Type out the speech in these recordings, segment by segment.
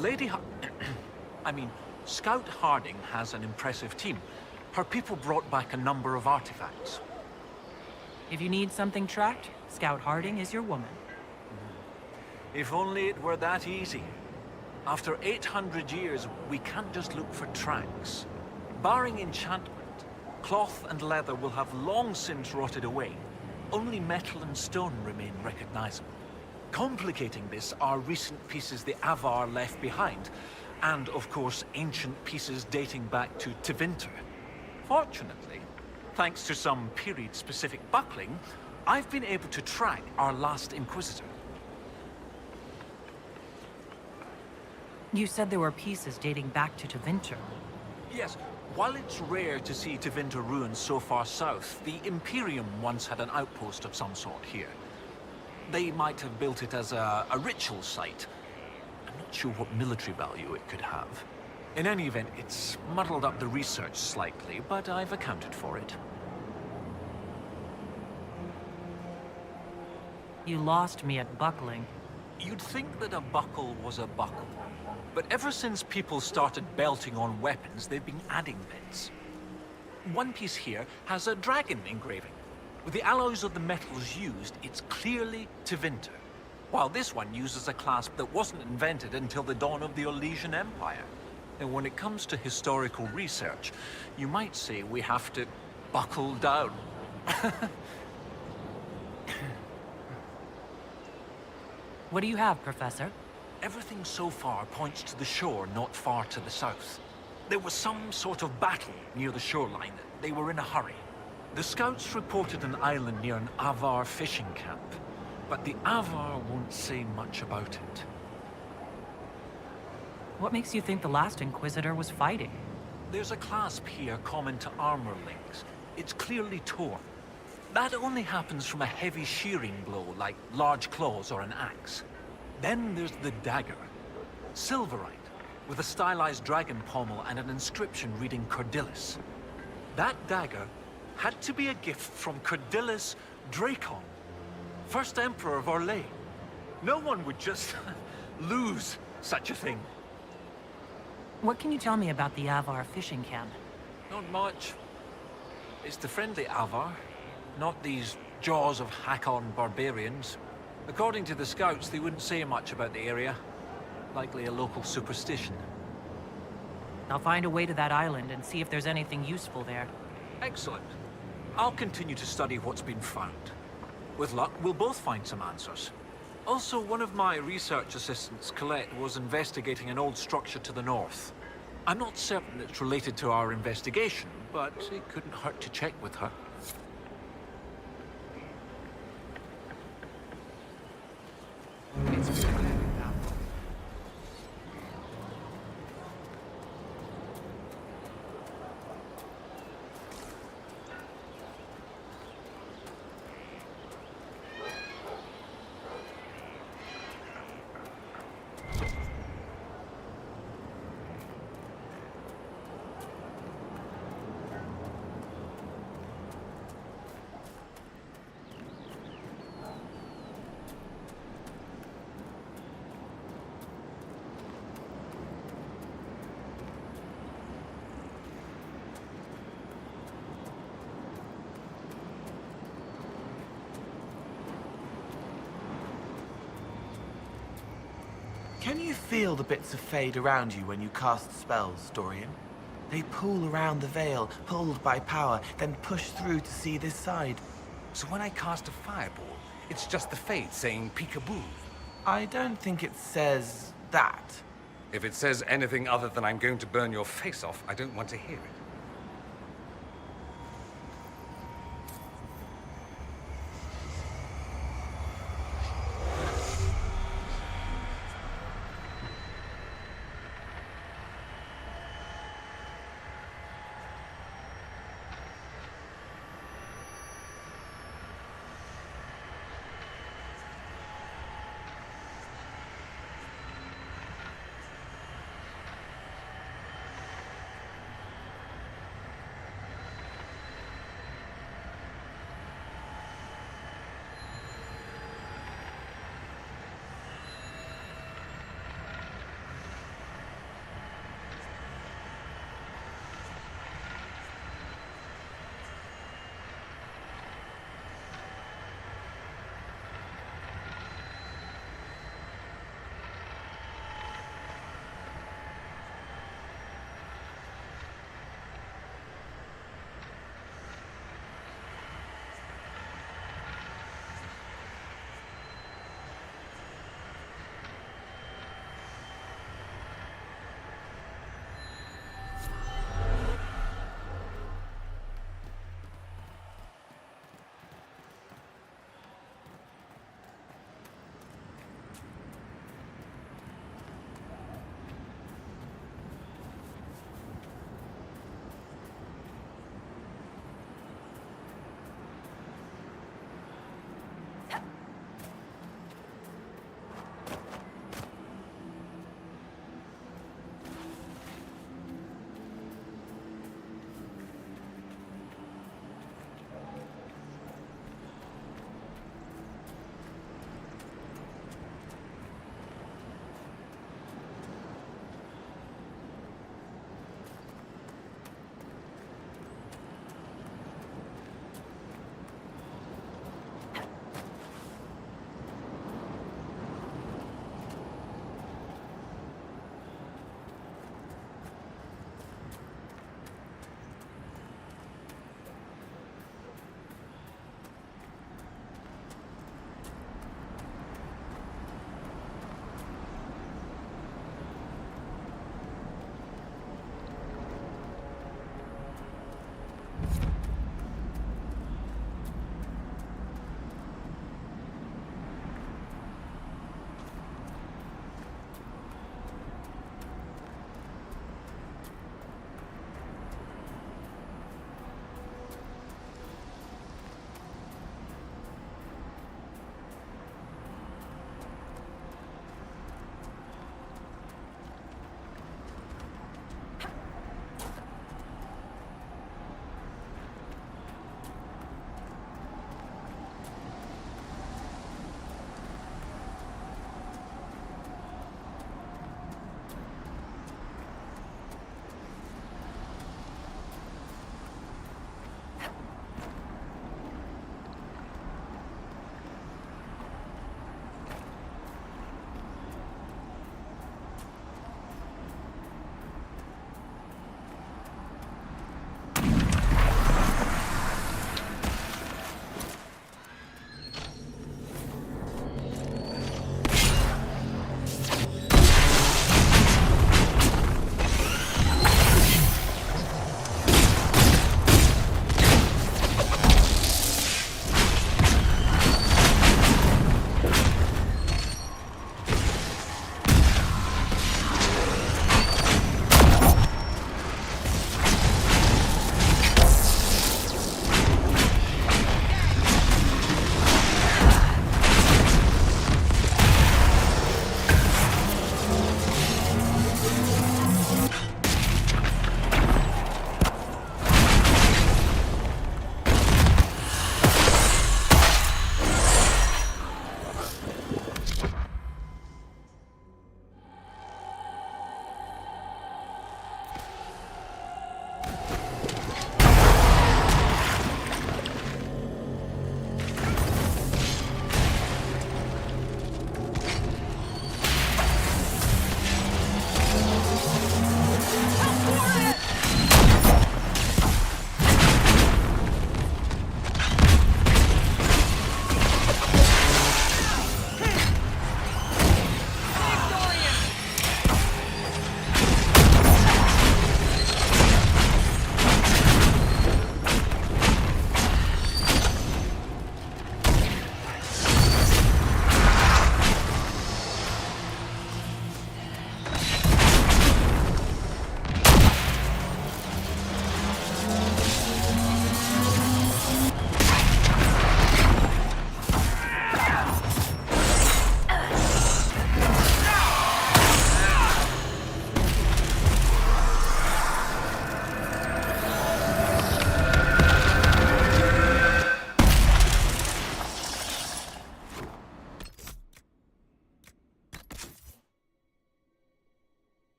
Lady Har- I mean, Scout Harding has an impressive team. Her people brought back a number of artifacts. If you need something tracked, Scout Harding is your woman. If only it were that easy. After 800 years, we can't just look for tracks. Barring enchantment, cloth and leather will have long since rotted away. Only metal and stone remain recognizable. Complicating this are recent pieces the Avar left behind, and of course ancient pieces dating back to Tevinter. Fortunately, thanks to some period-specific buckling, I've been able to track our last Inquisitor. You said there were pieces dating back to Tevinter. Yes, while it's rare to see Tevinter ruins so far south, the Imperium once had an outpost of some sort here. They might have built it as a ritual site. I'm not sure what military value it could have. In any event, it's muddled up the research slightly, but I've accounted for it. You lost me at buckling. You'd think that a buckle was a buckle. But ever since people started belting on weapons, they've been adding bits. One piece here has a dragon engraving. With the alloys of the metals used, it's clearly Tevinter. While this one uses a clasp that wasn't invented until the dawn of the Olesian Empire. And when it comes to historical research, you might say we have to buckle down. What do you have, Professor? Everything so far points to the shore not far to the south. There was some sort of battle near the shoreline. They were in a hurry. The scouts reported an island near an Avar fishing camp, but the Avar won't say much about it. What makes you think the last Inquisitor was fighting? There's a clasp here common to armor links. It's clearly torn. That only happens from a heavy shearing blow, like large claws or an axe. Then there's the dagger. Silverite, with a stylized dragon pommel and an inscription reading Cordilis. That dagger had to be a gift from Cordilis Dracon, first Emperor of Orlais. No one would just lose such a thing. What can you tell me about the Avar fishing camp? Not much. It's the friendly Avar, not these jaws of Hakkon barbarians. According to the scouts, they wouldn't say much about the area. Likely a local superstition. I'll find a way to that island and see if there's anything useful there. Excellent. I'll continue to study what's been found. With luck, we'll both find some answers. Also, one of my research assistants, Colette, was investigating an old structure to the north. I'm not certain it's related to our investigation, but it couldn't hurt to check with her. Can you feel the bits of fade around you when you cast spells, Dorian? They pool around the veil, pulled by power, then push through to see this side. So when I cast a fireball, it's just the fade saying peekaboo. I don't think it says that. If it says anything other than I'm going to burn your face off, I don't want to hear it.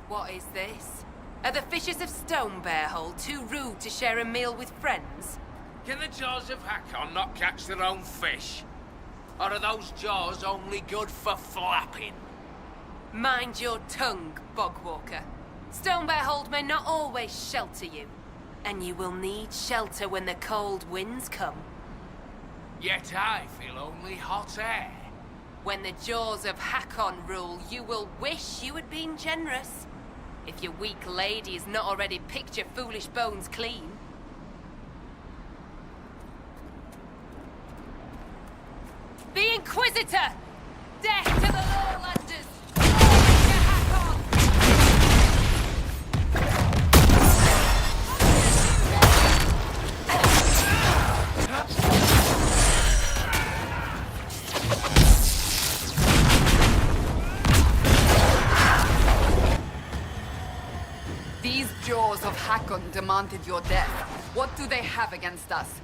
What is this? Are the fishers of Stone Bear Hole too rude to share a meal with friends? Can the jaws of Hakkon not catch their own fish? Or are those jaws only good for flapping? Mind your tongue, Bogwalker. Stone Bear Hold may not always shelter you, and you will need shelter when the cold winds come. Yet I feel only hot air. When the jaws of Hakkon rule, you will wish you had been generous. If your weak lady has not already picked your foolish bones clean. The Inquisitor! Death to the Lowlanders! To Hakkon! These jaws of Hakkon demanded your death. What do they have against us?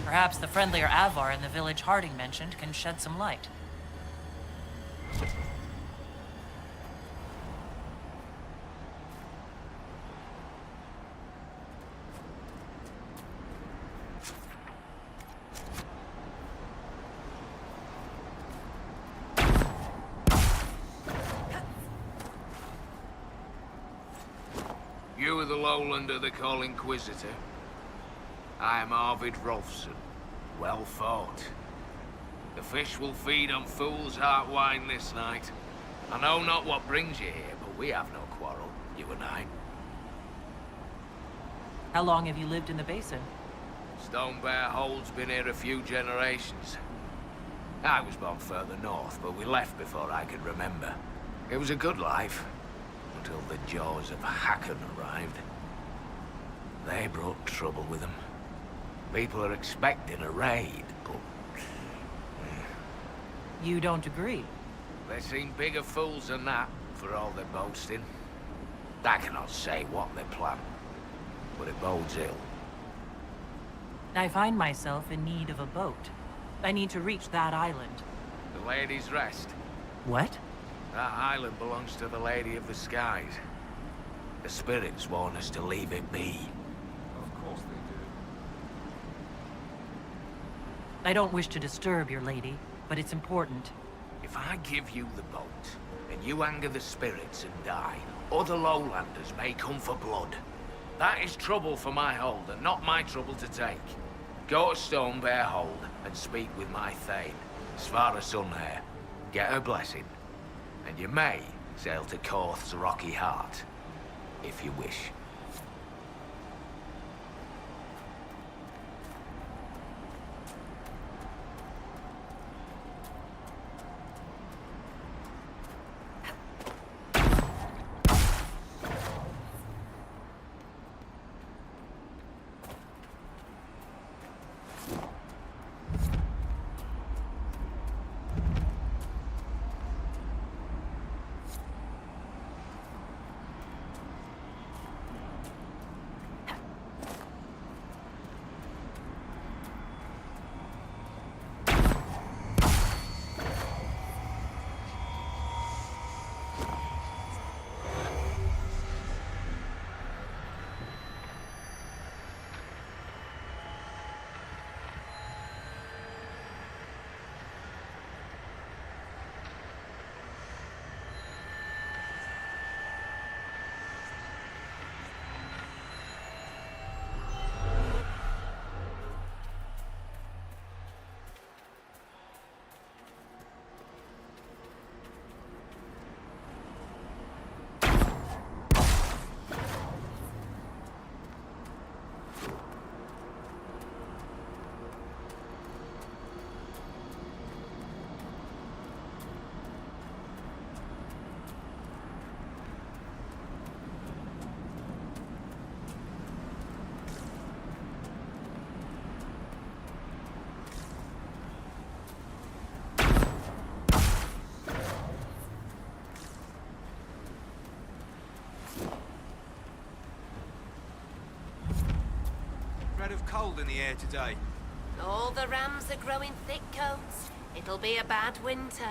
Perhaps the friendlier Avar in the village Harding mentioned can shed some light. You are the Lowlander they call Inquisitor. I am Arvid Rolfson. Well fought. The fish will feed on fool's heart wine this night. I know not what brings you here, but we have no quarrel, you and I. How long have you lived in the basin? Stone Bear Hold's been here a few generations. I was born further north, but we left before I could remember. It was a good life, until the jaws of Hakkon arrived. They brought trouble with them. People are expecting a raid, but... You don't agree? They seem bigger fools than that, for all their boasting. I cannot say what they plan, but it bodes ill. I find myself in need of a boat. I need to reach that island. The Lady's Rest. What? That island belongs to the Lady of the Skies. The spirits warn us to leave it be. Of course they do. I don't wish to disturb your lady, but it's important. If I give you the boat, and you anger the spirits and die, other Lowlanders may come for blood. That is trouble for my hold, and not my trouble to take. Go to Stone Bear Hold and speak with my Thane, Svara Sunhair. Get her blessing, and you may sail to Korth's Rocky Heart, if you wish. Of cold in the air today. All the rams are growing thick coats. It'll be a bad winter.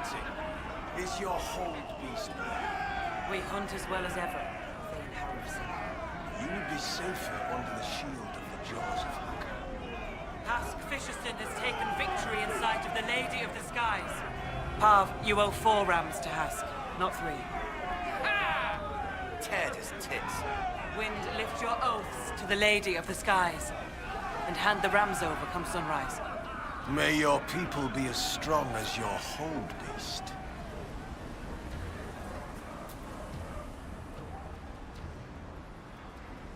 hunting? Is your hold beast there? We hunt as well as ever, Thane Harrison. You would be safer under the shield of the jaws of Hakkon. Hask Fisherson has taken victory in sight of the Lady of the Skies. Pav, you owe 4 rams to Hask, not 3. Teared his tits. Wind, lift your oaths to the Lady of the Skies, and hand the rams over come sunrise. May your people be as strong as your hold beast.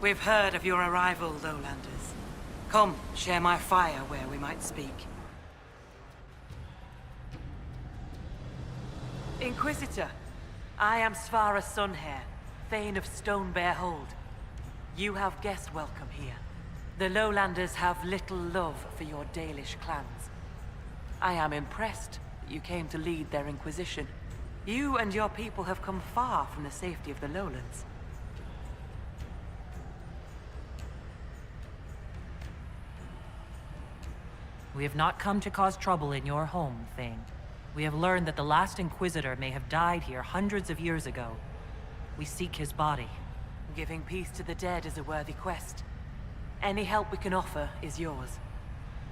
We've heard of your arrival, Lowlanders. Come, share my fire where we might speak. Inquisitor, I am Svara Sunhair, Thane of Stonebear Hold. You have guest welcome here. The Lowlanders have little love for your Dalish clans. I am impressed that you came to lead their Inquisition. You and your people have come far from the safety of the Lowlands. We have not come to cause trouble in your home, Thane. We have learned that the last Inquisitor may have died here hundreds of years ago. We seek his body. Giving peace to the dead is a worthy quest. Any help we can offer is yours.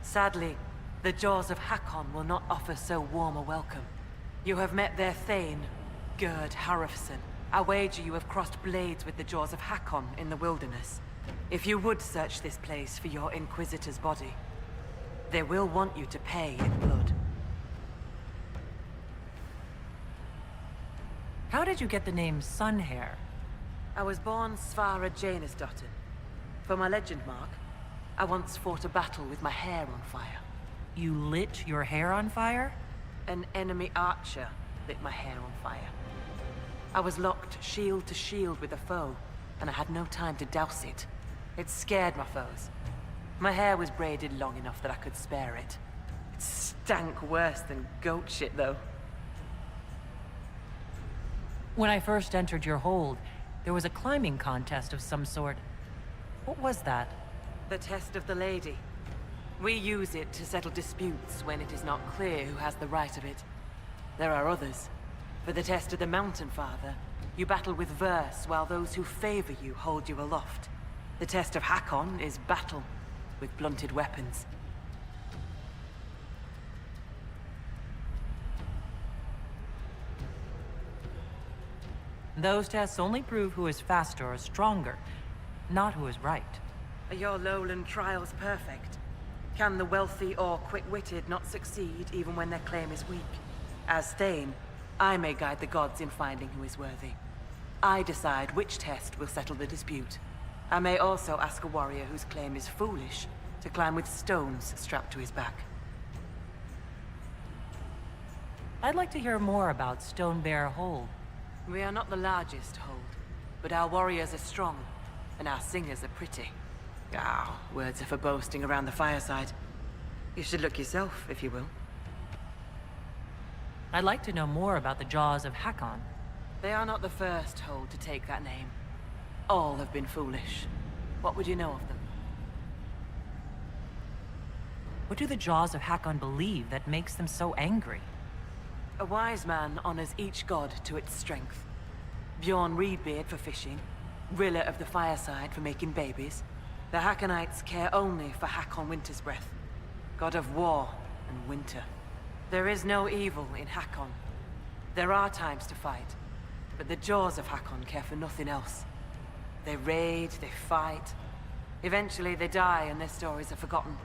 Sadly, the jaws of Hakkon will not offer so warm a welcome. You have met their Thane, Gerd Harrison. I wager you have crossed blades with the jaws of Hakkon in the wilderness. If you would search this place for your Inquisitor's body, they will want you to pay in blood. How did you get the name Sunhair? I was born Svara Janusdottir. For my legend mark, I once fought a battle with my hair on fire. You lit your hair on fire? An enemy archer lit my hair on fire. I was locked shield to shield with a foe, and I had no time to douse it. It scared my foes. My hair was braided long enough that I could spare it. It stank worse than goat shit, though. When I first entered your hold, there was a climbing contest of some sort. What was that? The test of the Lady. We use it to settle disputes when it is not clear who has the right of it. There are others. For the test of the Mountain Father, you battle with verse while those who favor you hold you aloft. The test of Hakkon is battle, with blunted weapons. Those tests only prove who is faster or stronger, not who is right. Are your lowland trials perfect? Can the wealthy or quick-witted not succeed even when their claim is weak? As Thane, I may guide the gods in finding who is worthy. I decide which test will settle the dispute. I may also ask a warrior whose claim is foolish to climb with stones strapped to his back. I'd like to hear more about Stonebear Hold. We are not the largest hold, but our warriors are strong, and our singers are pretty. Ah, words are for boasting around the fireside. You should look yourself, if you will. I'd like to know more about the Jaws of Hakkon. They are not the first hold to take that name. All have been foolish. What would you know of them? What do the Jaws of Hakkon believe that makes them so angry? A wise man honors each god to its strength. Bjorn Reedbeard for fishing, Rilla of the Fireside for making babies. The Hakkonites care only for Hakkon Wintersbreath, god of war and winter. There is no evil in Hakkon. There are times to fight, but the Jaws of Hakkon care for nothing else. They raid, they fight. Eventually they die and their stories are forgotten.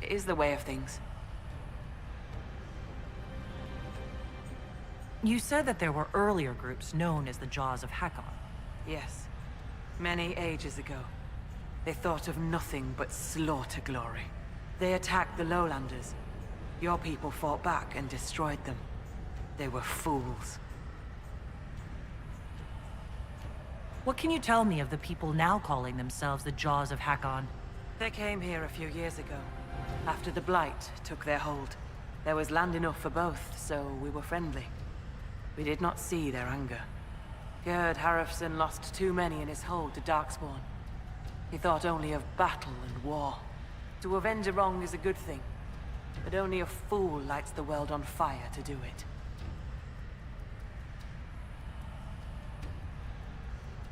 It is the way of things. You said that there were earlier groups known as the Jaws of Hakkon. Yes. Many ages ago. They thought of nothing but slaughter glory. They attacked the Lowlanders. Your people fought back and destroyed them. They were fools. What can you tell me of the people now calling themselves the Jaws of Hakkon? They came here a few years ago, after the Blight took their hold. There was land enough for both, so we were friendly. We did not see their anger. Gerd Harrison lost too many in his hold to Darkspawn. He thought only of battle and war. To avenge a wrong is a good thing, but only a fool lights the world on fire to do it.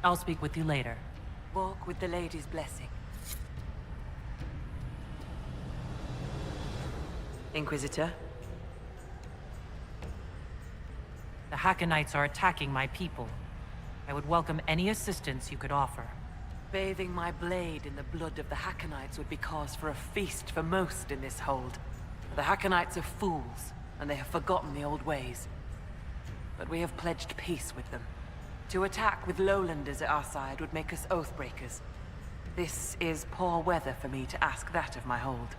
I'll speak with you later. Walk with the lady's blessing. Inquisitor? The Hakkonites are attacking my people. I would welcome any assistance you could offer. Bathing my blade in the blood of the Hakkonites would be cause for a feast for most in this hold. The Hakkonites are fools, and they have forgotten the old ways. But we have pledged peace with them. To attack with lowlanders at our side would make us oathbreakers. This is poor weather for me to ask that of my hold.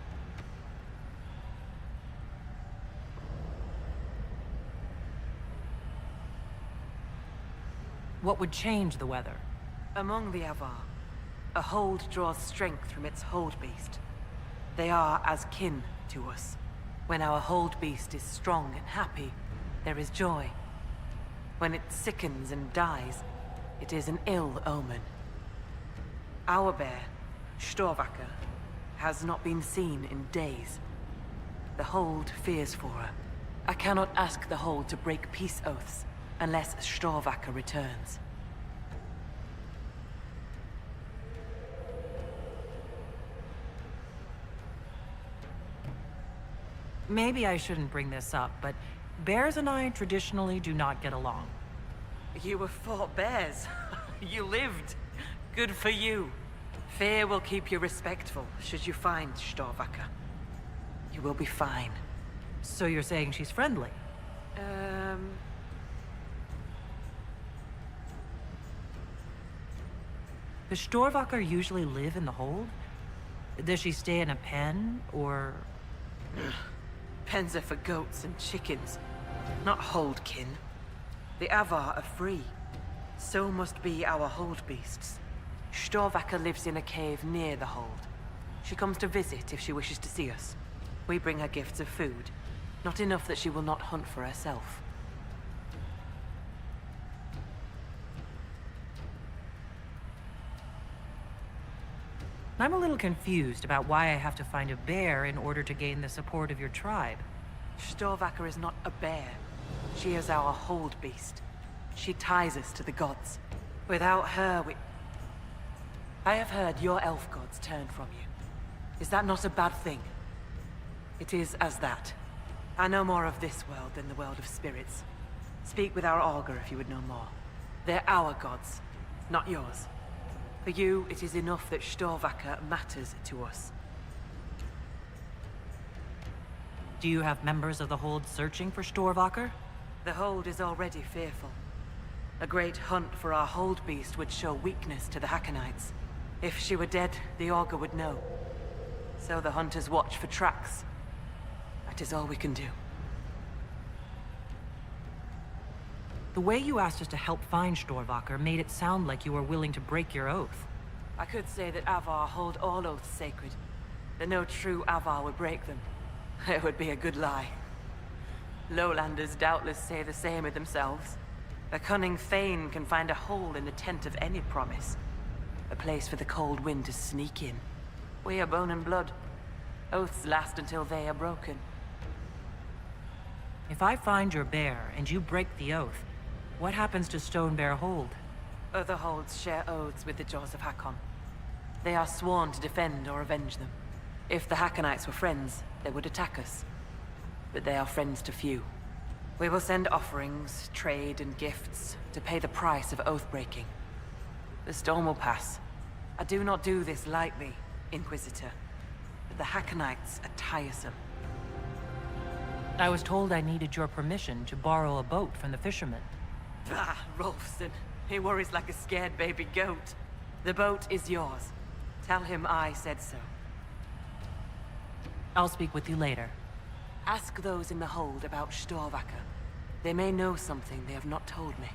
What would change the weather? Among the Avar, a hold draws strength from its hold beast. They are as kin to us. When our hold beast is strong and happy, there is joy. When it sickens and dies, it is an ill omen. Our bear, Storvacker, has not been seen in days. The hold fears for her. I cannot ask the hold to break peace oaths unless Storvacker returns. Maybe I shouldn't bring this up, but bears and I traditionally do not get along. You were fought bears. You lived. Good for you. Fear will keep you respectful should you find Storvacker. You will be fine. So you're saying she's friendly? Does Storvacker usually live in the hold? Does she stay in a pen, or...? Pens are for goats and chickens, not holdkin. The Avar are free. So must be our hold beasts. Storvacker lives in a cave near the hold. She comes to visit if she wishes to see us. We bring her gifts of food, not enough that she will not hunt for herself. I'm a little confused about why I have to find a bear in order to gain the support of your tribe. Storvacker is not a bear. She is our hold beast. She ties us to the gods. Without her, I have heard your elf gods turned from you. Is that not a bad thing? It is as that. I know more of this world than the world of spirits. Speak with our augur if you would know more. They're our gods, not yours. For you, it is enough that Storvacker matters to us. Do you have members of the Hold searching for Storvacker? The Hold is already fearful. A great hunt for our Hold beast would show weakness to the Hakkonites. If she were dead, the augur would know. So the hunters watch for tracks. That is all we can do. The way you asked us to help find Storvacker made it sound like you were willing to break your oath. I could say that Avar hold all oaths sacred, that no true Avar would break them. It would be a good lie. Lowlanders doubtless say the same of themselves. A cunning Thane can find a hole in the tent of any promise. A place for the cold wind to sneak in. We are bone and blood. Oaths last until they are broken. If I find your bear and you break the oath, what happens to Stone Bear Hold? Other holds share oaths with the Jaws of Hakkon. They are sworn to defend or avenge them. If the Hakkonites were friends, they would attack us. But they are friends to few. We will send offerings, trade, and gifts to pay the price of oath-breaking. The storm will pass. I do not do this lightly, Inquisitor. But the Hakkonites are tiresome. I was told I needed your permission to borrow a boat from the fishermen. Bah, Rolfson. He worries like a scared baby goat. The boat is yours. Tell him I said so. I'll speak with you later. Ask those in the hold about Storvacker. They may know something they have not told me.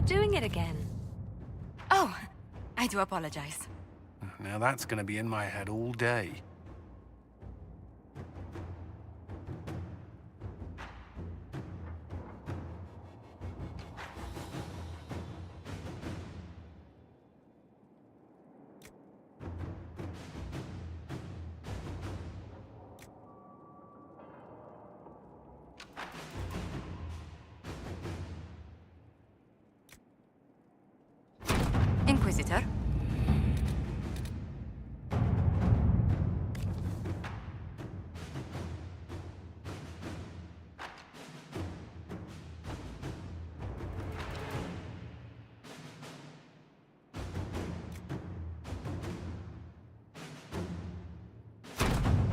You're doing it again. Oh, I do apologize. Now that's gonna be in my head all day. Inquisitor?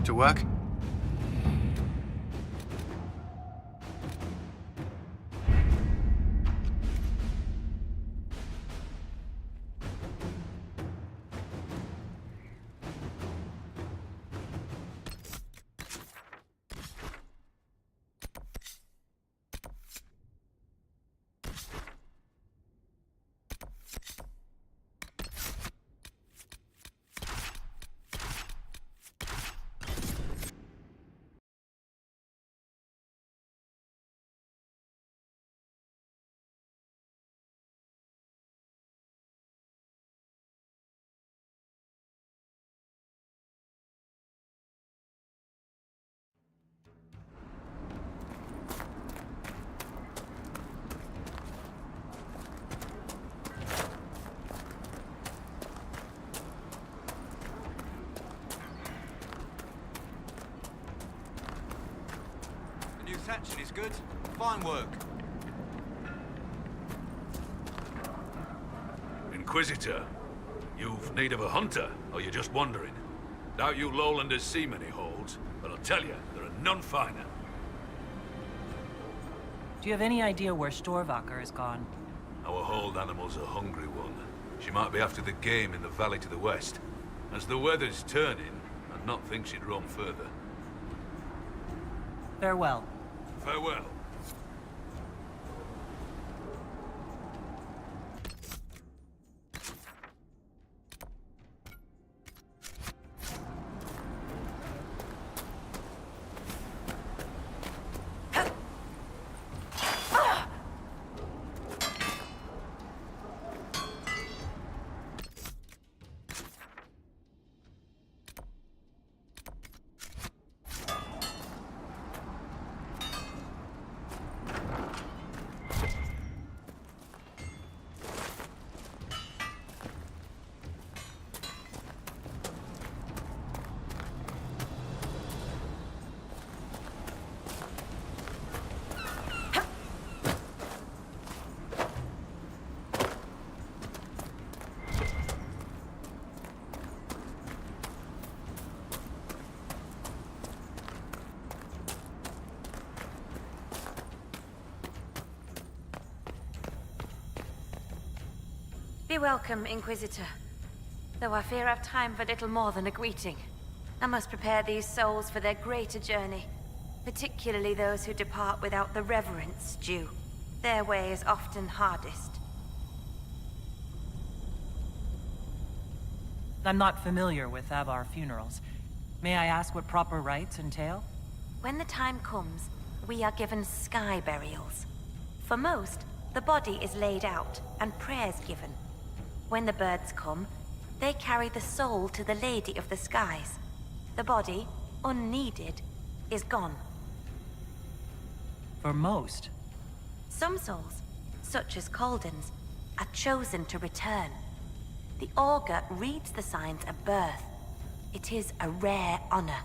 To work? The new thatching is good. Fine work. Inquisitor, you've need of a hunter, or you're just wandering? Doubt you lowlanders see many holds, but I'll tell you, there are none finer. Do you have any idea where Storvaker has gone? Our hold animal's a hungry one. She might be after the game in the valley to the west. As the weather's turning, I'd not think she'd roam further. Farewell. Farewell. Be welcome, Inquisitor. Though I fear I've time for little more than a greeting. I must prepare these souls for their greater journey, particularly those who depart without the reverence due. Their way is often hardest. I'm not familiar with Avar funerals. May I ask what proper rites entail? When the time comes, we are given sky burials. For most, the body is laid out and prayers given. When the birds come, they carry the soul to the Lady of the Skies. The body, unneeded, is gone. For most? Some souls, such as Calden's, are chosen to return. The augur reads the signs of birth. It is a rare honor.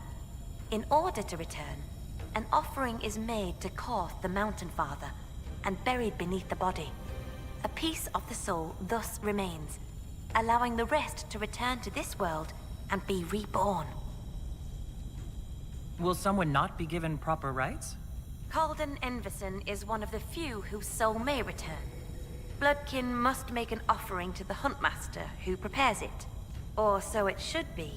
In order to return, an offering is made to Korth the Mountain Father and buried beneath the body. A piece of the soul thus remains, allowing the rest to return to this world and be reborn. Will someone not be given proper rites? Calden Enverson is one of the few whose soul may return. Bloodkin must make an offering to the Huntmaster, who prepares it. Or so it should be.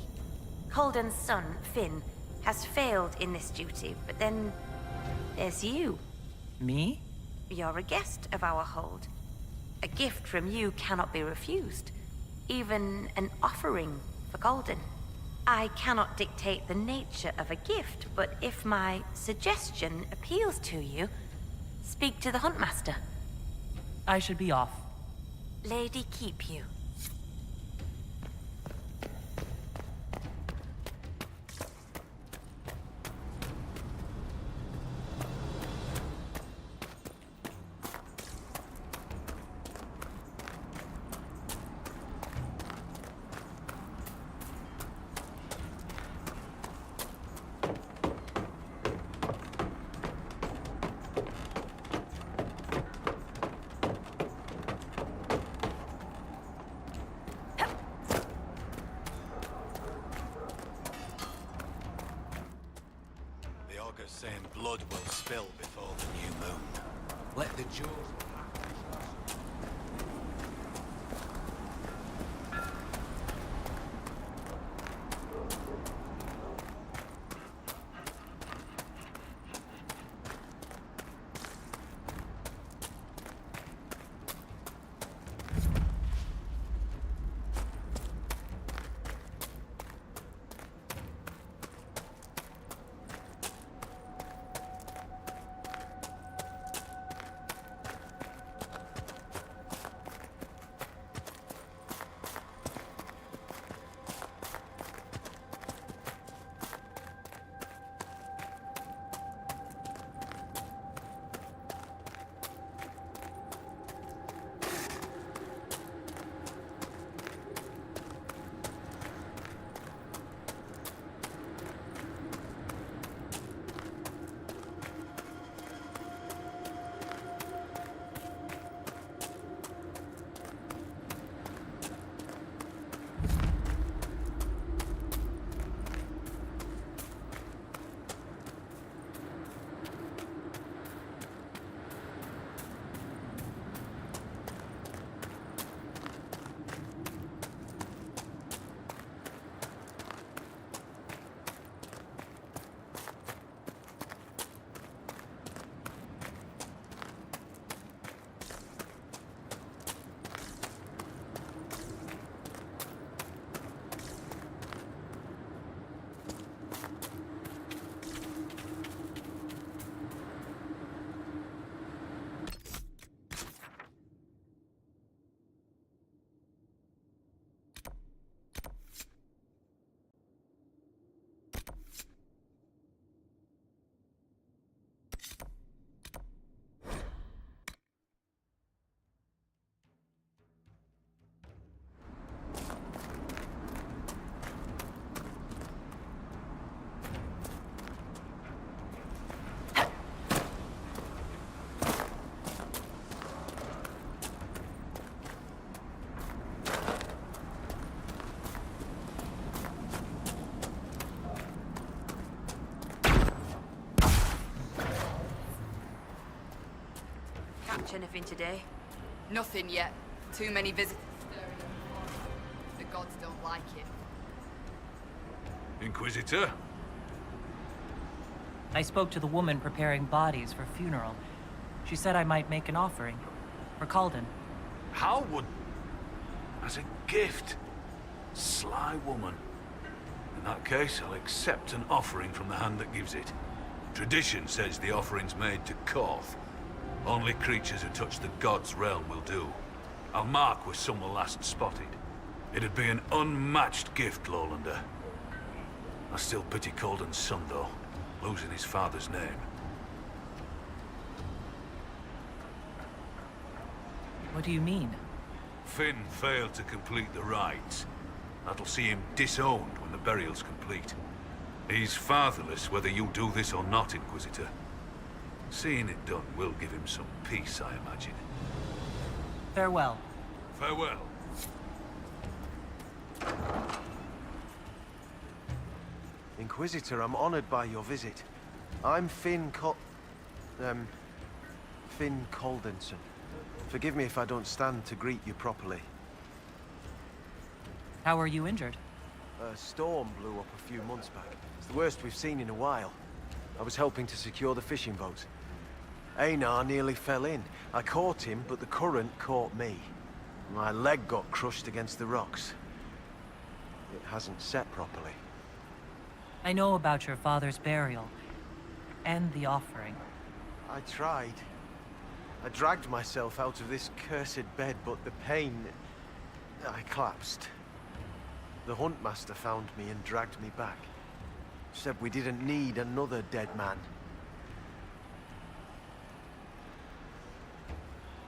Calden's son, Finn, has failed in this duty, but then there's you. Me? You're a guest of our hold. A gift from you cannot be refused. Even an offering for Golden. I cannot dictate the nature of a gift, but if my suggestion appeals to you, speak to the Huntmaster. I should be off. Lady keep you. Saying blood will spill before the new moon. Let the jaws... Catch anything today? Nothing yet. Too many visitors stirring in the water. The gods don't like it. Inquisitor? I spoke to the woman preparing bodies for funeral. She said I might make an offering. For Calden. How would... As a gift? Sly woman. In that case, I'll accept an offering from the hand that gives it. Tradition says the offering's made to Koth. Only creatures who touch the god's realm will do. I'll mark where some were last spotted. It'd be an unmatched gift, Lowlander. I still pity Calden's son, though, losing his father's name. What do you mean? Finn failed to complete the rites. That'll see him disowned when the burial's complete. He's fatherless whether you do this or not, Inquisitor. Seeing it done will give him some peace, I imagine. Farewell. Farewell. Inquisitor, I'm honored by your visit. I'm Finn Caldenson. Forgive me if I don't stand to greet you properly. How are you injured? A storm blew up a few months back. It's the worst we've seen in a while. I was helping to secure the fishing boats. Einar nearly fell in. I caught him, but the current caught me. My leg got crushed against the rocks. It hasn't set properly. I know about your father's burial. And the offering. I tried. I dragged myself out of this cursed bed, but the pain... I collapsed. The Huntmaster found me and dragged me back. Said we didn't need another dead man.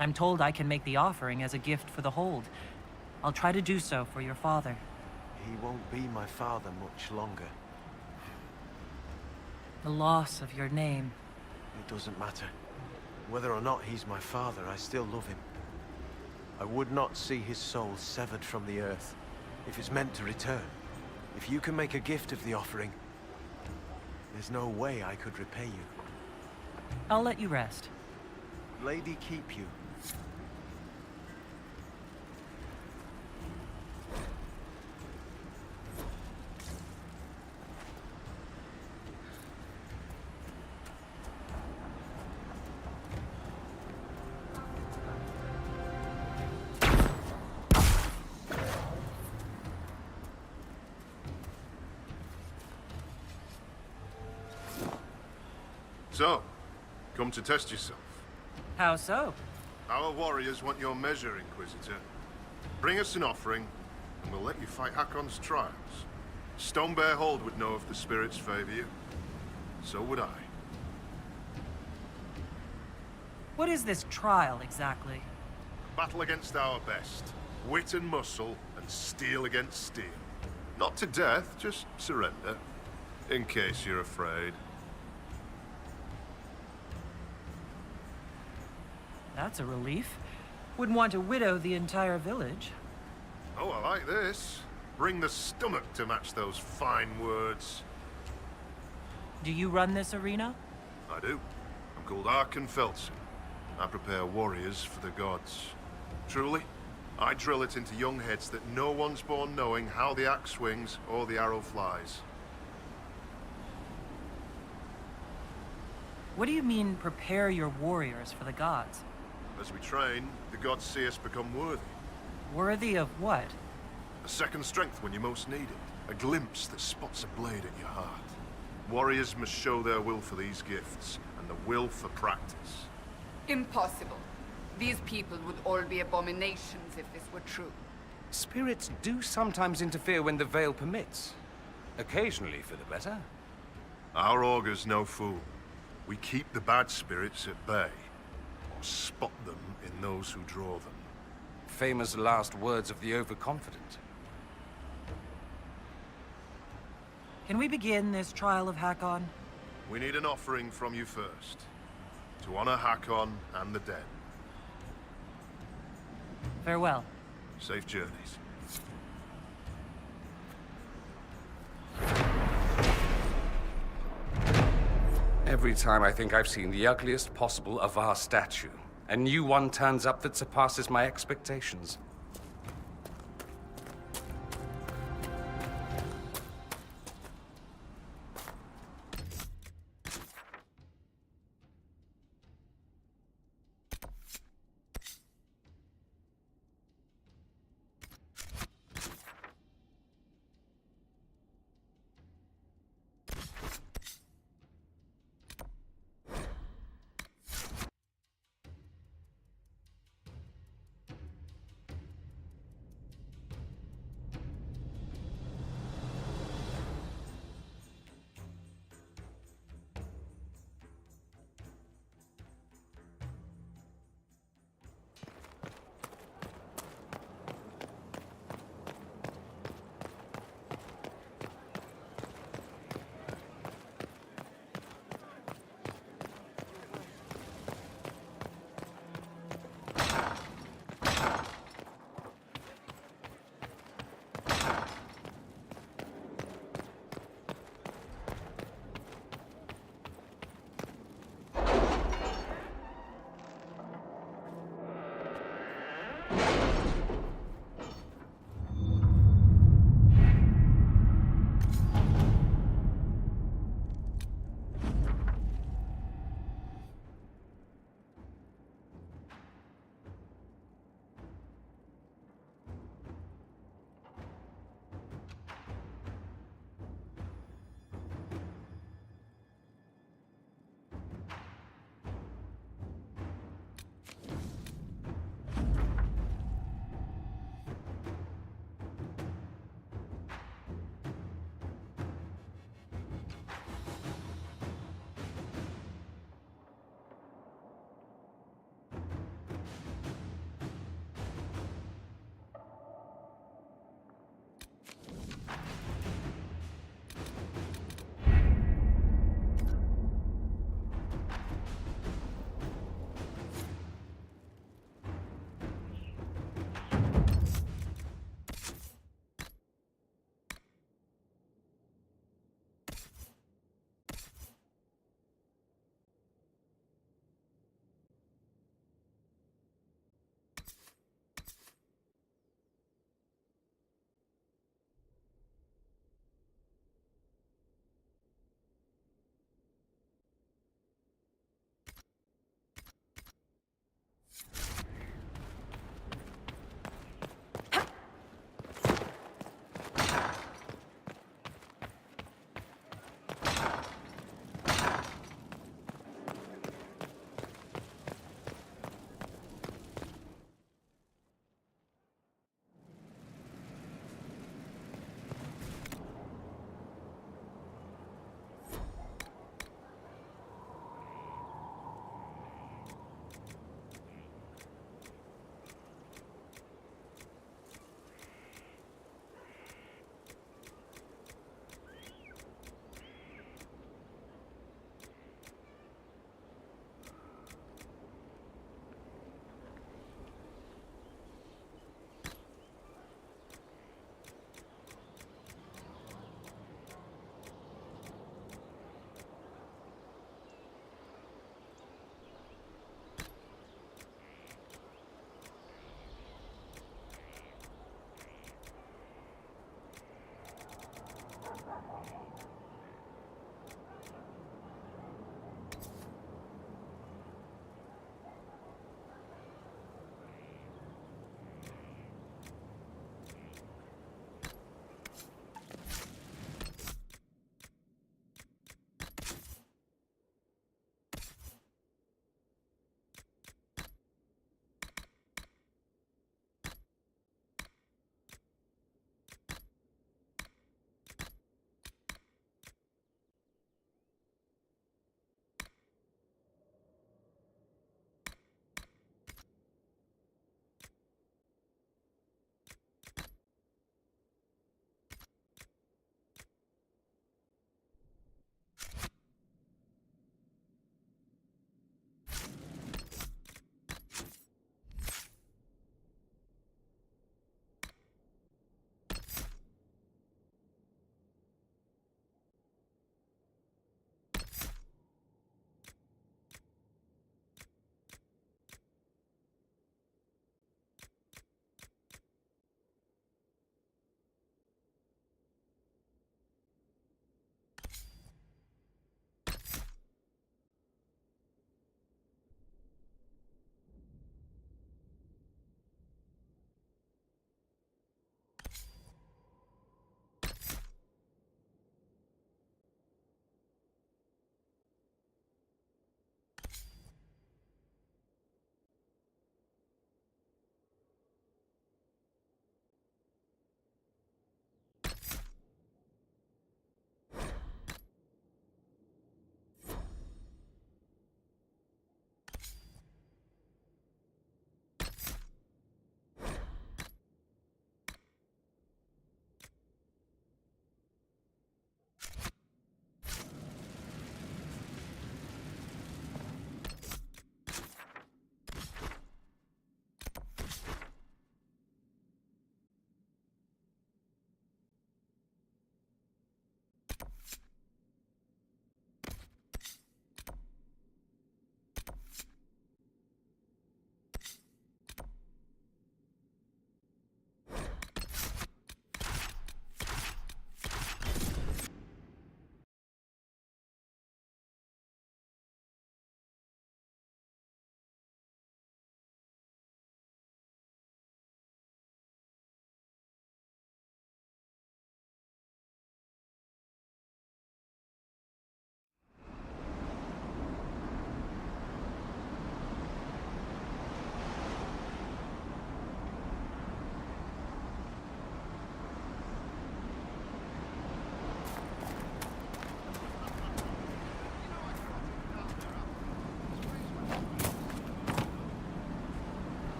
I'm told I can make the offering as a gift for the hold. I'll try to do so for your father. He won't be my father much longer. The loss of your name. It doesn't matter. Whether or not he's my father, I still love him. I would not see his soul severed from the earth, if it's meant to return. If you can make a gift of the offering, there's no way I could repay you. I'll let you rest. Lady keep you. So, come to test yourself. How so? Our warriors want your measure, Inquisitor. Bring us an offering, and we'll let you fight Hakkon's trials. Stonebear Hold would know if the spirits favor you. So would I. What is this trial, exactly? Battle against our best. Wit and muscle, and steel against steel. Not to death, just surrender. In case you're afraid. That's a relief. Wouldn't want to widow the entire village. Oh, I like this. Bring the stomach to match those fine words. Do you run this arena? I do. I'm called Hakkon. I prepare warriors for the gods. Truly, I drill it into young heads that no one's born knowing how the axe swings or the arrow flies. What do you mean, prepare your warriors for the gods? As we train, the gods see us become worthy. Worthy of what? A second strength when you most need it. A glimpse that spots a blade at your heart. Warriors must show their will for these gifts, and the will for practice. Impossible. These people would all be abominations if this were true. Spirits do sometimes interfere when the veil permits. Occasionally for the better. Our augur's no fool. We keep the bad spirits at bay. Spot them in those who draw them. Famous last words of the overconfident. Can we begin this trial of Hakkon? We need an offering from you first. To honor Hakkon and the dead. Farewell. Safe journeys. Every time I think I've seen the ugliest possible Avar statue, a new one turns up that surpasses my expectations.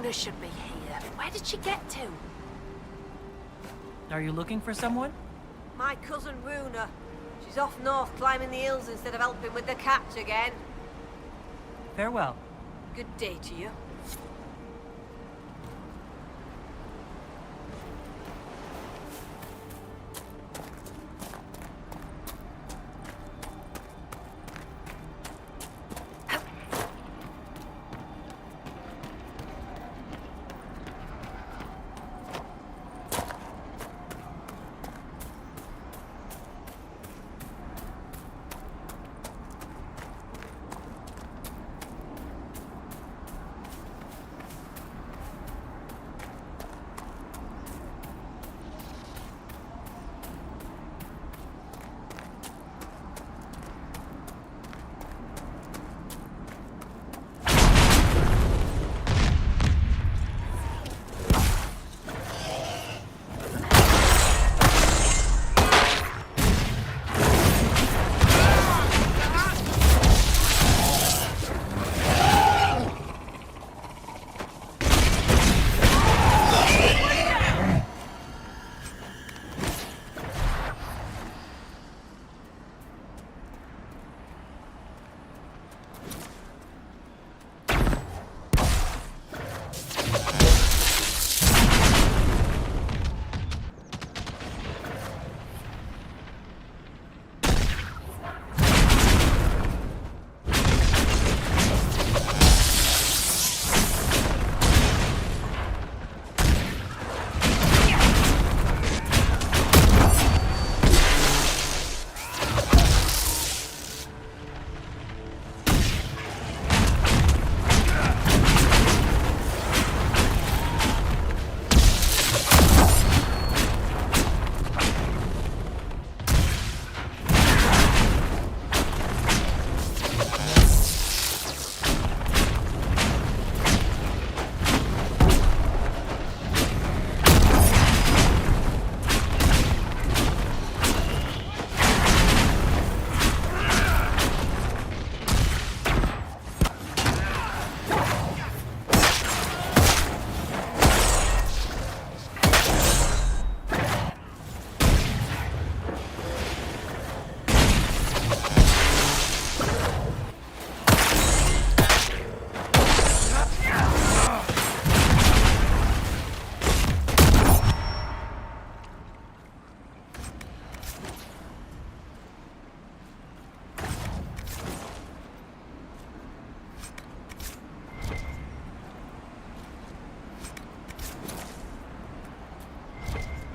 Runa should be here. Where did she get to? Are you looking for someone? My cousin Runa. She's off north climbing the hills instead of helping with the catch again. Farewell. Good day to you.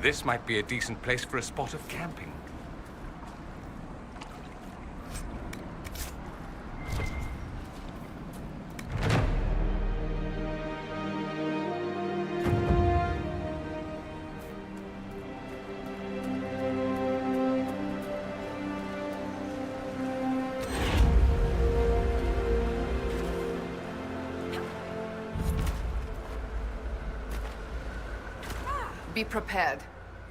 This might be a decent place for a spot of camping. Be prepared.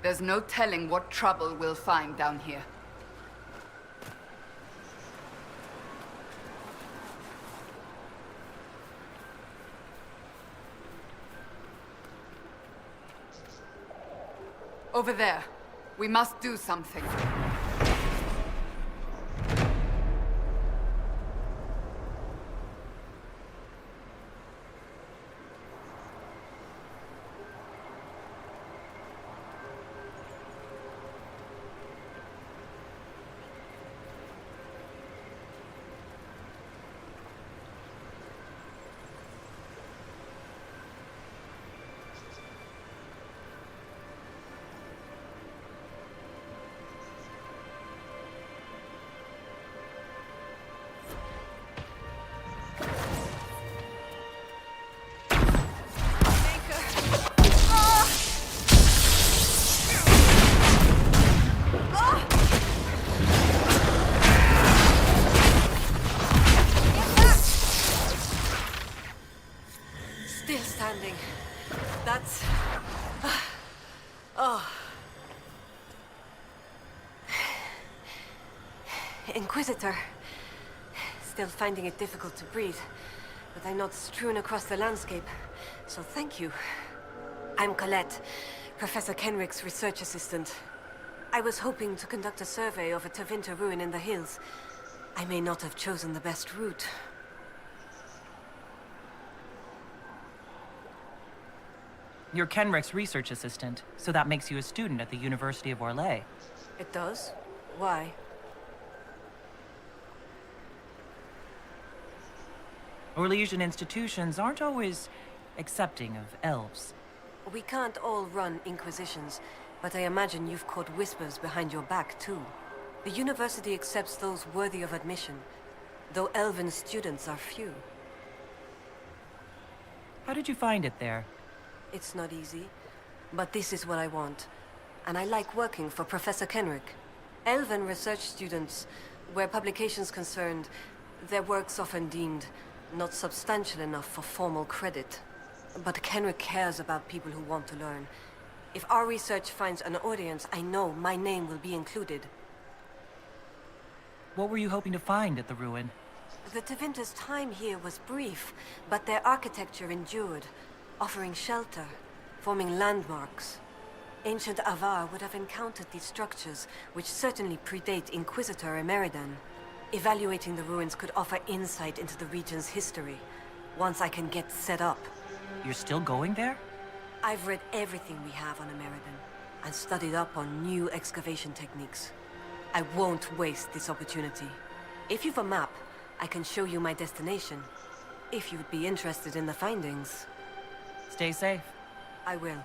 There's no telling what trouble we'll find down here. Over there. We must do something. That's... Oh. Inquisitor. Still finding it difficult to breathe. but I'm not strewn across the landscape, so thank you. I'm Colette, Professor Kenrick's research assistant. I was hoping to conduct a survey of a Tevinter ruin in the hills. I may not have chosen the best route. You're Kenrick's research assistant, so that makes you a student at the University of Orlais. It does? Why? Orlesian institutions aren't always accepting of elves. We can't all run Inquisitions, but I imagine you've caught whispers behind your back, too. The university accepts those worthy of admission, though elven students are few. How did you find it there? It's not easy, but this is what I want. And I like working for Professor Kenrick. Elven research students, where publications concerned, their work's often deemed not substantial enough for formal credit. But Kenrick cares about people who want to learn. If our research finds an audience, I know my name will be included. What were you hoping to find at the ruin? The Tevinter's time here was brief, but their architecture endured, offering shelter, forming landmarks. Ancient Avar would have encountered these structures, which certainly predate Inquisitor Emeridan. Evaluating the ruins could offer insight into the region's history, once I can get set up. You're still going there? I've read everything we have on Emeridan, and studied up on new excavation techniques. I won't waste this opportunity. If you've a map, I can show you my destination, if you'd be interested in the findings. Stay safe. I will.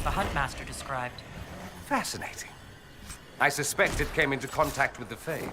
the Huntmaster described. Fascinating. I suspect it came into contact with the Fade.